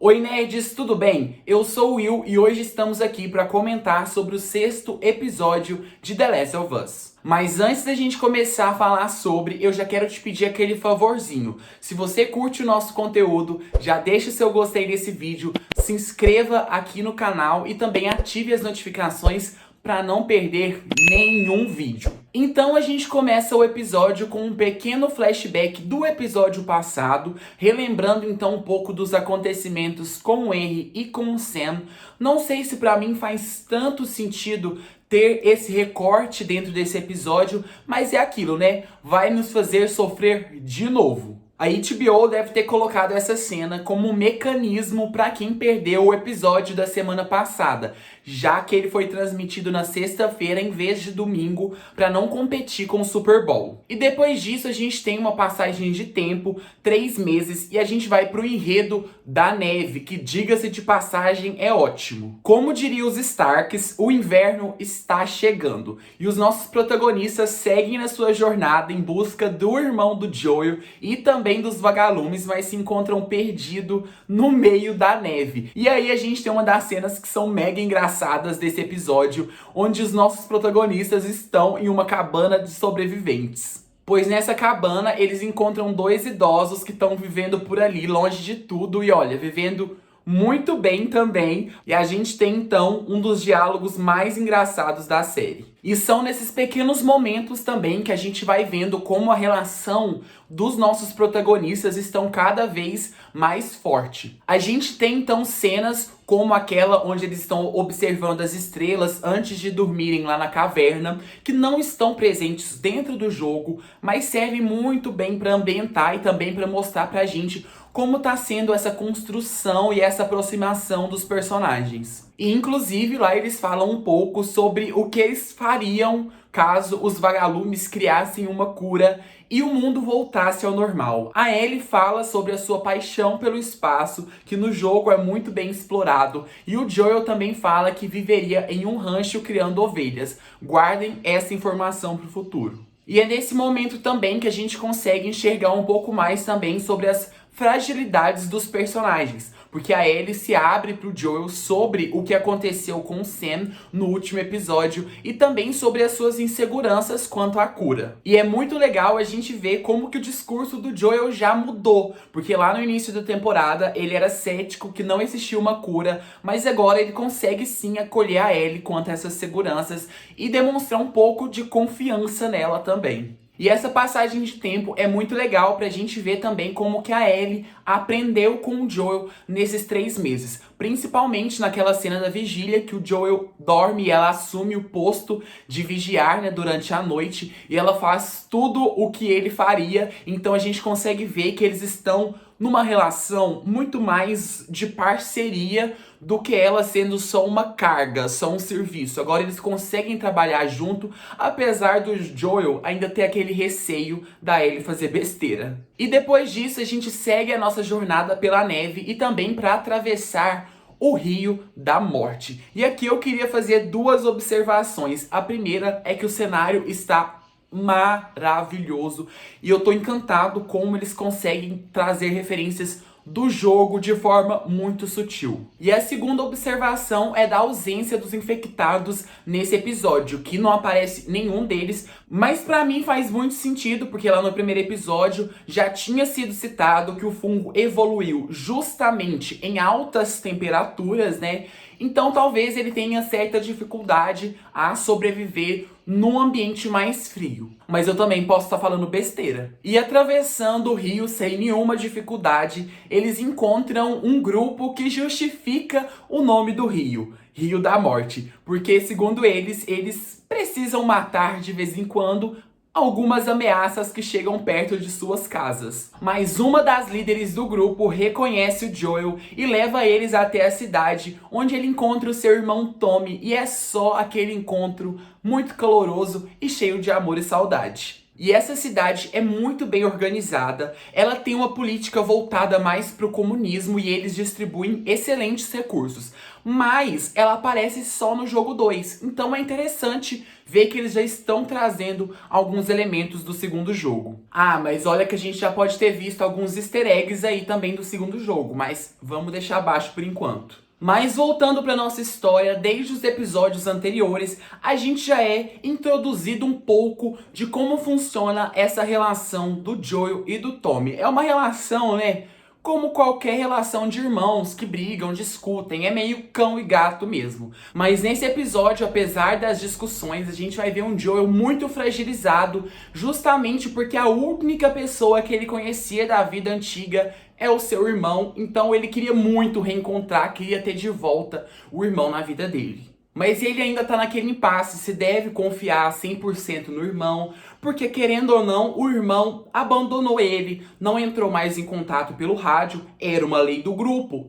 Oi nerds, tudo bem? Eu sou o Will e hoje estamos aqui para comentar sobre o sexto episódio de The Last of Us. Mas antes da gente começar a falar sobre, eu já quero te pedir aquele favorzinho. Se você curte o nosso conteúdo, já deixa o seu gostei nesse vídeo, se inscreva aqui no canal e também ative as notificações para não perder nenhum vídeo. Então a gente começa o episódio com um pequeno flashback do episódio passado, relembrando então um pouco dos acontecimentos com o Henry e com o Sam. Não sei se pra mim faz tanto sentido ter esse recorte dentro desse episódio, mas é aquilo, né? Vai nos fazer sofrer de novo. A HBO deve ter colocado essa cena como um mecanismo para quem perdeu o episódio da semana passada, já que ele foi transmitido na sexta-feira em vez de domingo para não competir com o Super Bowl. E depois disso a gente tem uma passagem de tempo, 3 meses, e a gente vai pro enredo da neve, que diga-se de passagem é ótimo. Como diriam os Starks, o inverno está chegando e os nossos protagonistas seguem na sua jornada em busca do irmão do Joel e também dos vagalumes, mas se encontram perdidos no meio da neve. E aí a gente tem uma das cenas que são mega engraçadas desse episódio, onde os nossos protagonistas estão em uma cabana de sobreviventes. Pois nessa cabana eles encontram 2 idosos que estão vivendo por ali, longe de tudo, e olha, vivendo muito bem também. E a gente tem então um dos diálogos mais engraçados da série. E são nesses pequenos momentos também que a gente vai vendo como a relação dos nossos protagonistas estão cada vez mais forte. A gente tem então cenas como aquela onde eles estão observando as estrelas antes de dormirem lá na caverna, que não estão presentes dentro do jogo, mas servem muito bem para ambientar e também para mostrar pra gente como está sendo essa construção e essa aproximação dos personagens. E inclusive lá eles falam um pouco sobre o que eles fariam caso os vagalumes criassem uma cura e o mundo voltasse ao normal. A Ellie fala sobre a sua paixão pelo espaço, que no jogo é muito bem explorado, e o Joel também fala que viveria em um rancho criando ovelhas. Guardem essa informação para o futuro. E é nesse momento também que a gente consegue enxergar um pouco mais também sobre as fragilidades dos personagens, porque a Ellie se abre pro Joel sobre o que aconteceu com o Sam no último episódio e também sobre as suas inseguranças quanto à cura. E é muito legal a gente ver como que o discurso do Joel já mudou, porque lá no início da temporada ele era cético que não existia uma cura, mas agora ele consegue sim acolher a Ellie quanto a essas seguranças e demonstrar um pouco de confiança nela também. E essa passagem de tempo é muito legal pra gente ver também como que a Ellie aprendeu com o Joel nesses 3 meses. Principalmente naquela cena da vigília que o Joel dorme e ela assume o posto de vigiar, né, durante a noite. E ela faz tudo o que ele faria. Então a gente consegue ver que eles estão numa relação muito mais de parceria do que ela sendo só uma carga, só um serviço. Agora eles conseguem trabalhar junto, apesar do Joel ainda ter aquele receio da Ellie fazer besteira. E depois disso a gente segue a nossa jornada pela neve e também para atravessar o Rio da Morte. E aqui eu queria fazer 2 observações. A primeira é que o cenário está maravilhoso e eu tô encantado como eles conseguem trazer referências do jogo de forma muito sutil. E a segunda observação é da ausência dos infectados nesse episódio, que não aparece nenhum deles, mas pra mim faz muito sentido, porque lá no primeiro episódio já tinha sido citado que o fungo evoluiu justamente em altas temperaturas, né? Então talvez ele tenha certa dificuldade a sobreviver num ambiente mais frio. Mas eu também posso estar falando besteira. E atravessando o rio sem nenhuma dificuldade, eles encontram um grupo que justifica o nome do rio, Rio da Morte. Porque, segundo eles precisam matar de vez em quando algumas ameaças que chegam perto de suas casas. Mas uma das líderes do grupo reconhece o Joel e leva eles até a cidade, onde ele encontra o seu irmão Tommy, e é só aquele encontro muito caloroso e cheio de amor e saudade. E essa cidade é muito bem organizada, ela tem uma política voltada mais para o comunismo e eles distribuem excelentes recursos. Mas ela aparece só no jogo 2, então é interessante ver que eles já estão trazendo alguns elementos do segundo jogo. Ah, mas olha que a gente já pode ter visto alguns easter eggs aí também do segundo jogo, mas vamos deixar abaixo por enquanto. Mas voltando para nossa história, desde os episódios anteriores, a gente já é introduzido um pouco de como funciona essa relação do Joel e do Tommy. É uma relação, né? Como qualquer relação de irmãos que brigam, discutem, é meio cão e gato mesmo. Mas nesse episódio, apesar das discussões, a gente vai ver um Joel muito fragilizado, justamente porque a única pessoa que ele conhecia da vida antiga é o seu irmão, então ele queria muito reencontrar, queria ter de volta o irmão na vida dele. Mas ele ainda tá naquele impasse, se deve confiar 100% no irmão, porque querendo ou não, o irmão abandonou ele, não entrou mais em contato pelo rádio, era uma lei do grupo,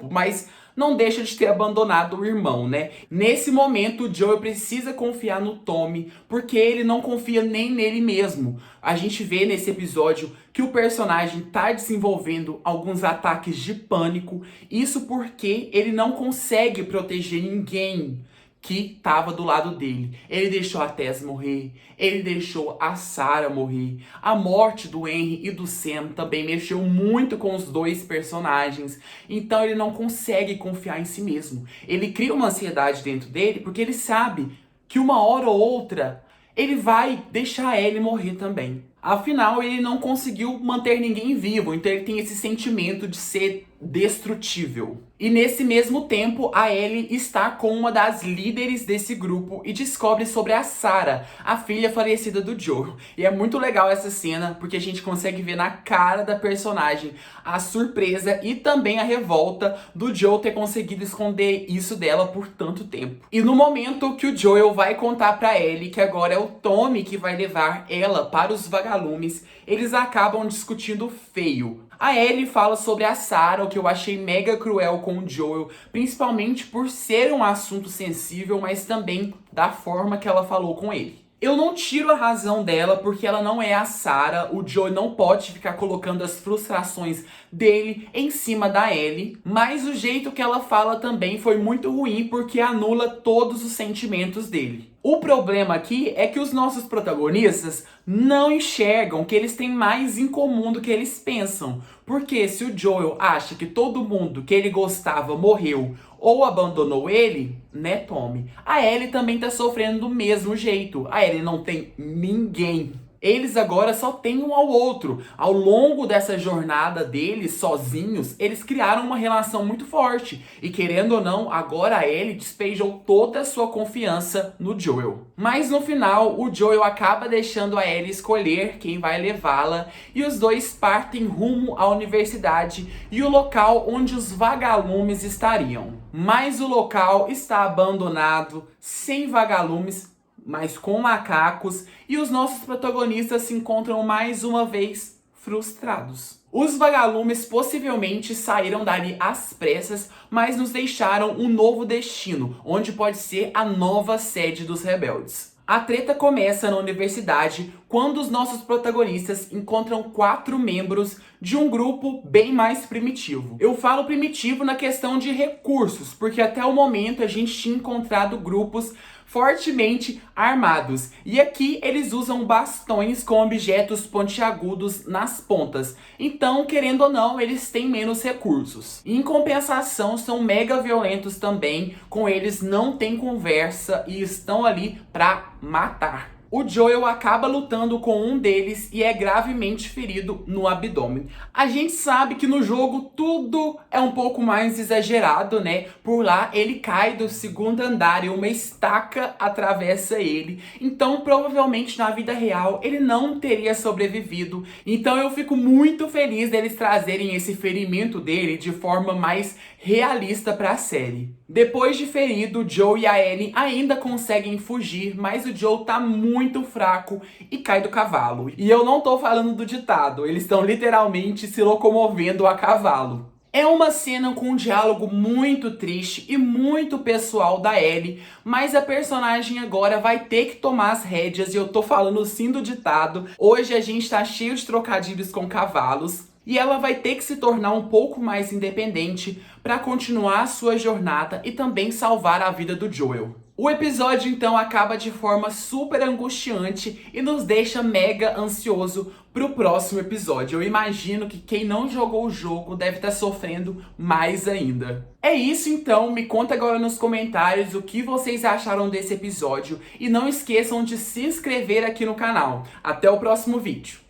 mas não deixa de ter abandonado o irmão, né? Nesse momento, o Joel precisa confiar no Tommy, porque ele não confia nem nele mesmo. A gente vê nesse episódio que o personagem tá desenvolvendo alguns ataques de pânico, isso porque ele não consegue proteger ninguém que tava do lado dele. Ele deixou a Tess morrer, ele deixou a Sarah morrer. A morte do Henry e do Sam também mexeu muito com os dois personagens. Então ele não consegue confiar em si mesmo. Ele cria uma ansiedade dentro dele porque ele sabe que uma hora ou outra ele vai deixar a Ellie morrer também. Afinal, ele não conseguiu manter ninguém vivo, então ele tem esse sentimento de ser destrutível. E nesse mesmo tempo, a Ellie está com uma das líderes desse grupo e descobre sobre a Sarah, a filha falecida do Joel. E é muito legal essa cena, porque a gente consegue ver na cara da personagem a surpresa e também a revolta do Joel ter conseguido esconder isso dela por tanto tempo. E no momento que o Joel vai contar pra Ellie que agora é o Tommy que vai levar ela para os vagalumes, eles acabam discutindo feio. A Ellie fala sobre a Sarah, o que eu achei mega cruel com o Joel, principalmente por ser um assunto sensível, mas também da forma que ela falou com ele. Eu não tiro a razão dela, porque ela não é a Sarah, o Joel não pode ficar colocando as frustrações dele em cima da Ellie, mas o jeito que ela fala também foi muito ruim, porque anula todos os sentimentos dele. O problema aqui é que os nossos protagonistas não enxergam que eles têm mais em comum do que eles pensam. Porque se o Joel acha que todo mundo que ele gostava morreu ou abandonou ele, né, Tommy? A Ellie também tá sofrendo do mesmo jeito. A Ellie não tem ninguém. Eles agora só têm um ao outro. Ao longo dessa jornada deles, sozinhos, eles criaram uma relação muito forte. E querendo ou não, agora a Ellie despejou toda a sua confiança no Joel. Mas no final, o Joel acaba deixando a Ellie escolher quem vai levá-la. E os dois partem rumo à universidade e o local onde os vagalumes estariam. Mas o local está abandonado, sem vagalumes, mas com macacos, e os nossos protagonistas se encontram mais uma vez frustrados. Os vagalumes possivelmente saíram dali às pressas, mas nos deixaram um novo destino, onde pode ser a nova sede dos rebeldes. A treta começa na universidade quando os nossos protagonistas encontram 4 membros de um grupo bem mais primitivo. Eu falo primitivo na questão de recursos, porque até o momento a gente tinha encontrado grupos fortemente armados. E aqui eles usam bastões com objetos pontiagudos nas pontas. Então, querendo ou não, eles têm menos recursos. Em compensação, são mega violentos também, com eles não tem conversa e estão ali pra matar. O Joel acaba lutando com um deles e é gravemente ferido no abdômen. A gente sabe que no jogo tudo é um pouco mais exagerado, né? Por lá ele cai do 2º andar e uma estaca atravessa ele. Então provavelmente na vida real ele não teria sobrevivido. Então eu fico muito feliz deles trazerem esse ferimento dele de forma mais realista para a série. Depois de ferido, Joe e a Ellie ainda conseguem fugir, mas o Joe tá muito fraco e cai do cavalo. E eu não tô falando do ditado, eles estão literalmente se locomovendo a cavalo. É uma cena com um diálogo muito triste e muito pessoal da Ellie, mas a personagem agora vai ter que tomar as rédeas, e eu tô falando sim do ditado. Hoje a gente tá cheio de trocadilhos com cavalos. E ela vai ter que se tornar um pouco mais independente para continuar a sua jornada e também salvar a vida do Joel. O episódio então acaba de forma super angustiante e nos deixa mega ansioso pro próximo episódio. Eu imagino que quem não jogou o jogo deve estar sofrendo mais ainda. É isso então, me conta agora nos comentários o que vocês acharam desse episódio e não esqueçam de se inscrever aqui no canal. Até o próximo vídeo.